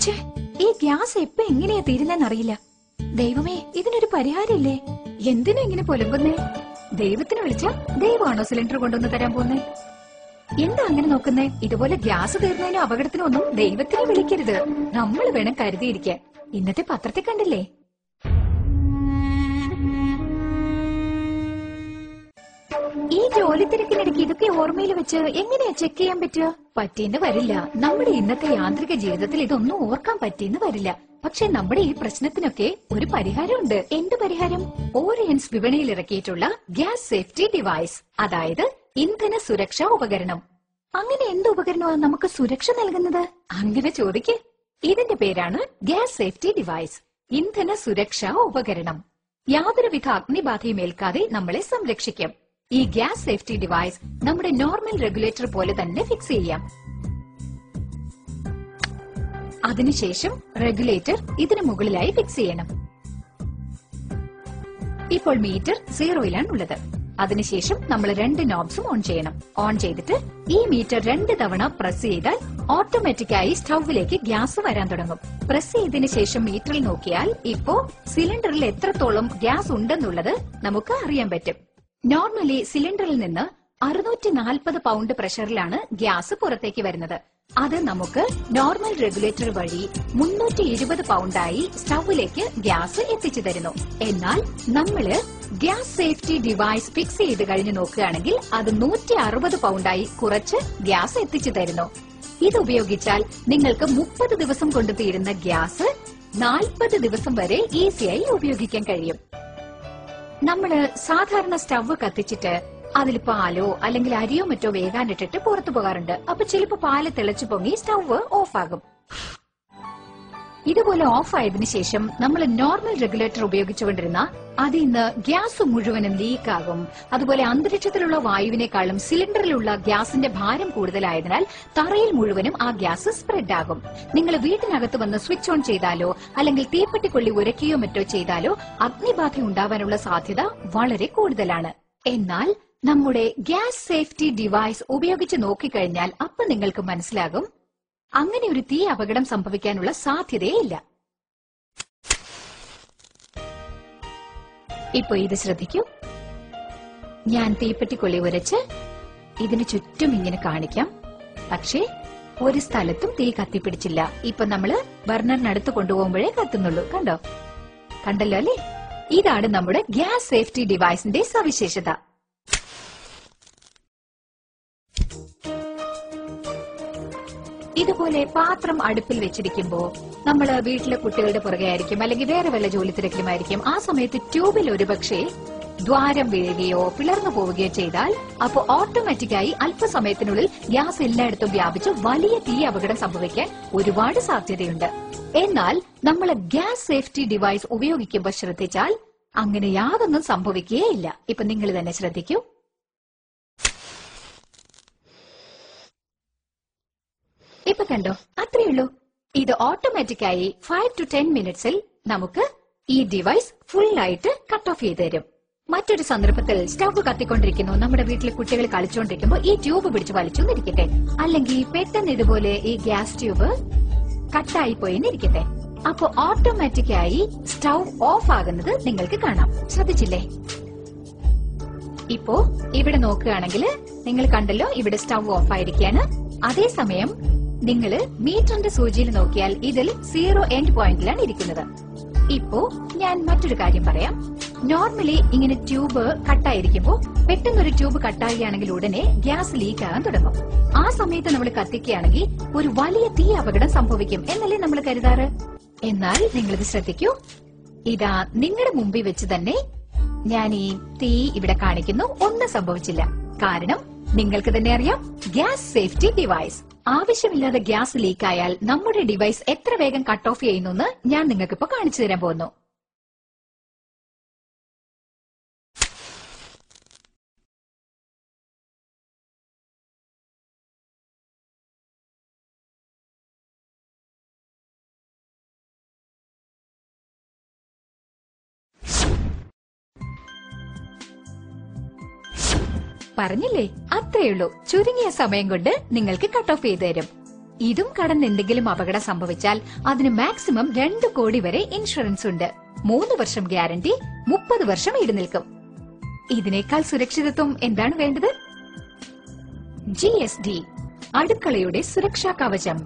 ഛേ, ഈ ഗ്യാസ് എപ്പ എങ്ങനെയാ തീരുന്നെന്നറിയില്ല. ദൈവമേ, ഇതിനൊരു പരിഹാരമില്ലേ? എന്തിനാ ഇങ്ങനെ പുലമ്പുന്നേ? ദൈവത്തിന് വിളിച്ചാ ദൈവമാണോ സിലിണ്ടർ കൊണ്ടുവന്ന് തരാൻ പോന്നേ? എന്താ അങ്ങനെ നോക്കുന്നേ? ഇതുപോലെ ഗ്യാസ് തീർന്നതിനും അപകടത്തിനും ഒന്നും ദൈവത്തിനെ വിളിക്കരുത്. നമ്മൾ വേണം കരുതിയിരിക്കാൻ. ഇന്നത്തെ പത്രത്തിൽ കണ്ടില്ലേ? ഈ ജോലി തിരക്കിനിടയ്ക്ക് ഇതൊക്കെ ഓർമ്മയിൽ വെച്ച് എങ്ങനെയാ ചെക്ക് ചെയ്യാൻ പറ്റുക? പറ്റിയെന്ന് വരില്ല. നമ്മുടെ ഇന്നത്തെ യാന്ത്രിക ജീവിതത്തിൽ ഇതൊന്നും ഓർക്കാൻ പറ്റിയെന്ന് വരില്ല. പക്ഷെ നമ്മുടെ ഈ പ്രശ്നത്തിനൊക്കെ ഒരു പരിഹാരമുണ്ട്. എന്ത് പരിഹാരം? ഓറിയൻസ് വിപണിയിൽ ഇറക്കിയിട്ടുള്ള ഗ്യാസ് സേഫ്റ്റി ഡിവൈസ്, അതായത് ഇന്ധന സുരക്ഷാ ഉപകരണം. അങ്ങനെ എന്ത് ഉപകരണമാണ് നമുക്ക് സുരക്ഷ നൽകുന്നത്? അങ്ങനെ ചോദിക്ക്. ഇതിന്റെ പേരാണ് ഗ്യാസ് സേഫ്റ്റി ഡിവൈസ്, ഇന്ധന സുരക്ഷാ ഉപകരണം. യാതൊരുവിധ അഗ്നിബാധയും ഏൽക്കാതെ നമ്മളെ സംരക്ഷിക്കും. ഈ ഗ്യാസ് സേഫ്റ്റി ഡിവൈസ് നമ്മുടെ നോർമൽ റെഗുലേറ്റർ പോലെ തന്നെ ഫിക്സ് ചെയ്യാം. അതിനുശേഷം റെഗുലേറ്റർ ഇതിനു മുകളിലായി ഫിക്സ് ചെയ്യണം. ഇപ്പോൾ മീറ്റർ 0-ലാണ് ഉള്ളത്. അതിനുശേഷം നമ്മൾ 2 നോബ്സും ഓൺ ചെയ്യണം. ഓൺ ചെയ്തിട്ട് ഈ മീറ്റർ 2 തവണ പ്രസ് ചെയ്താൽ ഓട്ടോമാറ്റിക്കായി സ്റ്റൌവിലേക്ക് ഗ്യാസ് വരാൻ തുടങ്ങും. പ്രസ് ചെയ്തതിനു ശേഷം മീറ്ററിൽ നോക്കിയാൽ ഇപ്പോ സിലിണ്ടറിൽ എത്രത്തോളം ഗ്യാസ് ഉണ്ടെന്നുള്ളത് നമുക്ക് അറിയാൻ പറ്റും. നോർമലി സിലിണ്ടറിൽ നിന്ന് 640 പൗണ്ട് പ്രഷറിലാണ് ഗ്യാസ് പുറത്തേക്ക് വരുന്നത്. അത് നമുക്ക് നോർമൽ റെഗുലേറ്റർ വഴി 320 പൗണ്ടായി സ്റ്റൌവിലേക്ക് ഗ്യാസ് എത്തിച്ചു തരുന്നു. എന്നാൽ നമ്മള് ഗ്യാസ് സേഫ്റ്റി ഡിവൈസ് ഫിക്സ് ചെയ്ത് കഴിഞ്ഞ് നോക്കുകയാണെങ്കിൽ അത് 160 പൗണ്ടായി കുറച്ച് ഗ്യാസ് എത്തിച്ചു തരുന്നു. ഇത് ഉപയോഗിച്ചാൽ നിങ്ങൾക്ക് 30 ദിവസം കൊണ്ട് തീരുന്ന ഗ്യാസ് 40 ദിവസം വരെ ഈസിയായി ഉപയോഗിക്കാൻ കഴിയും. നമ്മള് സാധാരണ സ്റ്റവ് കത്തിച്ചിട്ട് അതിൽ പാലോ അല്ലെങ്കിൽ അരിയോ മറ്റോ വേകാനിട്ടിട്ട് പുറത്തു പോകാറുണ്ട്. അപ്പൊ ചിലപ്പോ പാല് തിളച്ചു പൊങ്ങി സ്റ്റവ് ഓഫാകും. ഇതുപോലെ ഓഫ് ആയതിനു ശേഷം നമ്മൾ നോർമൽ റെഗുലേറ്റർ ഉപയോഗിച്ചുകൊണ്ടിരുന്ന അതിൽ നിന്ന് ഗ്യാസ് മുഴുവനും ലീക്കാകും. അതുപോലെ അന്തരീക്ഷത്തിലുള്ള വായുവിനേക്കാളും സിലിണ്ടറിലുള്ള ഗ്യാസിന്റെ ഭാരം കൂടുതലായതിനാൽ തറയിൽ മുഴുവനും ആ ഗ്യാസ് സ്പ്രെഡ് ആകും. നിങ്ങൾ വീട്ടിനകത്ത് വന്ന് സ്വിച്ച് ഓൺ ചെയ്താലോ അല്ലെങ്കിൽ തീപ്പെട്ടിക്കൊള്ളി ഉരയ്ക്കുകയോ മറ്റോ ചെയ്താലോ അഗ്നിബാധ ഉണ്ടാവാനുള്ള സാധ്യത വളരെ കൂടുതലാണ്. എന്നാൽ നമ്മുടെ ഗ്യാസ് സേഫ്റ്റി ഡിവൈസ് ഉപയോഗിച്ച് നോക്കിക്കഴിഞ്ഞാൽ അപ്പൊ നിങ്ങൾക്ക് മനസ്സിലാകും അങ്ങനെ ഒരു തീ അപകടം സംഭവിക്കാനുള്ള സാധ്യതയേ ഇല്ല. ഇപ്പൊ ഇത് ശ്രദ്ധിക്കൂ. ഞാൻ തീപ്പെട്ടിക്കൊള്ളി ഉരച്ച് ഇതിനു ചുറ്റും ഇങ്ങനെ കാണിക്കാം. പക്ഷേ ഒരു സ്ഥലത്തും തീ കത്തിപ്പിടിച്ചില്ല. ഇപ്പൊ നമ്മള് ബർണറിനടുത്ത് കൊണ്ടുപോകുമ്പോഴേ കത്തുന്നുള്ളൂ. കണ്ടല്ലോ അല്ലേ? ഇതാണ് നമ്മുടെ ഗ്യാസ് സേഫ്റ്റി ഡിവൈസിന്റെ സവിശേഷത. ഇതുപോലെ പാത്രം അടുപ്പിൽ വെച്ചിരിക്കുമ്പോ നമ്മള് വീട്ടിലെ കുട്ടികളുടെ പുറകെ ആയിരിക്കും അല്ലെങ്കിൽ വേറെ വല്ല ജോലി തിരക്കിലുമായിരിക്കും. ആ സമയത്ത് ട്യൂബിൽ ഒരുപക്ഷെ ദ്വാരം വീഴുകയോ പിളർന്നു പോവുകയോ ചെയ്താൽ അപ്പോൾ ഓട്ടോമാറ്റിക്കായി അല്പസമയത്തിനുള്ളിൽ ഗ്യാസ് എല്ലായിടത്തും വ്യാപിച്ച് വലിയ തീ അപകടം സംഭവിക്കാൻ ഒരുപാട് സാധ്യതയുണ്ട്. എന്നാൽ നമ്മൾ ഗ്യാസ് സേഫ്റ്റി ഡിവൈസ് ഉപയോഗിക്കുമ്പോൾ ശ്രദ്ധിച്ചാൽ അങ്ങനെ യാതൊന്നും സംഭവിക്കുകയില്ല. ഇപ്പൊ നിങ്ങൾ തന്നെ ശ്രദ്ധിക്കൂ. ഇപ്പൊ കണ്ടോ? അത്രയുള്ളൂ. ഇത് ഓട്ടോമാറ്റിക്കായി 5 to 10 മിനിറ്റ്സിൽ നമുക്ക് ഈ ഡിവൈസ് ഫുള്ളായിട്ട് കട്ട് ഓഫ് ചെയ്ത് തരും. മറ്റൊരു സന്ദർഭത്തിൽ സ്റ്റവ് കത്തിക്കൊണ്ടിരിക്കുന്നു, നമ്മുടെ വീട്ടിലെ കുട്ടികൾ കളിച്ചുകൊണ്ടിരിക്കുമ്പോൾ ഈ ട്യൂബ് പിടിച്ച് വലിച്ചൊന്നിരിക്കട്ടെ, അല്ലെങ്കിൽ പെട്ടെന്ന് ഇതുപോലെ ഈ ഗ്യാസ് ട്യൂബ് കട്ടായി പോയിന്നിരിക്കട്ടെ. അപ്പൊ ഓട്ടോമാറ്റിക്കായി സ്റ്റവ് ഓഫ് ആകുന്നത് നിങ്ങൾക്ക് കാണാം. ശ്രദ്ധിച്ചില്ലേ? ഇപ്പോ ഇവിടെ നോക്കുകയാണെങ്കിൽ നിങ്ങൾ കണ്ടല്ലോ, ഇവിടെ സ്റ്റവ് ഓഫ് ആയിരിക്കുകയാണ്. അതേസമയം നിങ്ങള് മീറ്ററിന്റെ സൂചിയിൽ നോക്കിയാൽ ഇതിൽ 0 എൻഡ് പോയിന്റിലാണ് ഇരിക്കുന്നത്. ഇപ്പോ ഞാൻ മറ്റൊരു കാര്യം പറയാം. നോർമലി ഇങ്ങനെ ട്യൂബ് കട്ടായിരിക്കുമ്പോ പെട്ടെന്നൊരു ട്യൂബ് കട്ടാകുകയാണെങ്കിൽ ഉടനെ ഗ്യാസ് ലീക്ക് ആകാൻ തുടങ്ങും. ആ സമയത്ത് നമ്മൾ കത്തിക്കുകയാണെങ്കിൽ ഒരു വലിയ തീ അപകടം സംഭവിക്കും എന്നല്ലേ നമ്മൾ കരുതാറ്. എന്നാൽ നിങ്ങളിത് ശ്രദ്ധിക്കൂ. ഇതാ നിങ്ങളുടെ മുമ്പിൽ വെച്ച് തന്നെ ഞാൻ ഈ തീ ഇവിടെ കാണിക്കുന്നു. ഒന്നും സംഭവിച്ചില്ല. കാരണം നിങ്ങൾക്ക് തന്നെ അറിയാം, ഗ്യാസ് സേഫ്റ്റി ഡിവൈസ്. ആവശ്യമില്ലാതെ ഗ്യാസ് ലീക്കായാൽ നമ്മുടെ ഡിവൈസ് എത്ര വേഗം കട്ട് ഓഫ് ചെയ്യുന്നു ഞാൻ നിങ്ങൾക്കിപ്പോ കാണിച്ചു തരാൻ പോകുന്നു. പറഞ്ഞില്ലേ, അത്രയുള്ളൂ. ചുരുങ്ങിയ സമയം കൊണ്ട് നിങ്ങൾക്ക് കട്ട് ഓഫ് ചെയ്ത് തരും. ഇതും കടന്ന് എന്തെങ്കിലും അപകടം സംഭവിച്ചാൽ അതിന് മാക്സിമം 2 കോടി വരെ ഇൻഷുറൻസ് ഉണ്ട്. 3 വർഷം ഗ്യാരണ്ടി, 30 വർഷം ഈട് നിൽക്കും. ഇതിനേക്കാൾ സുരക്ഷിതത്വം എന്താണ് വേണ്ടത്? GSD, അടുക്കളയുടെ സുരക്ഷാ കവചം.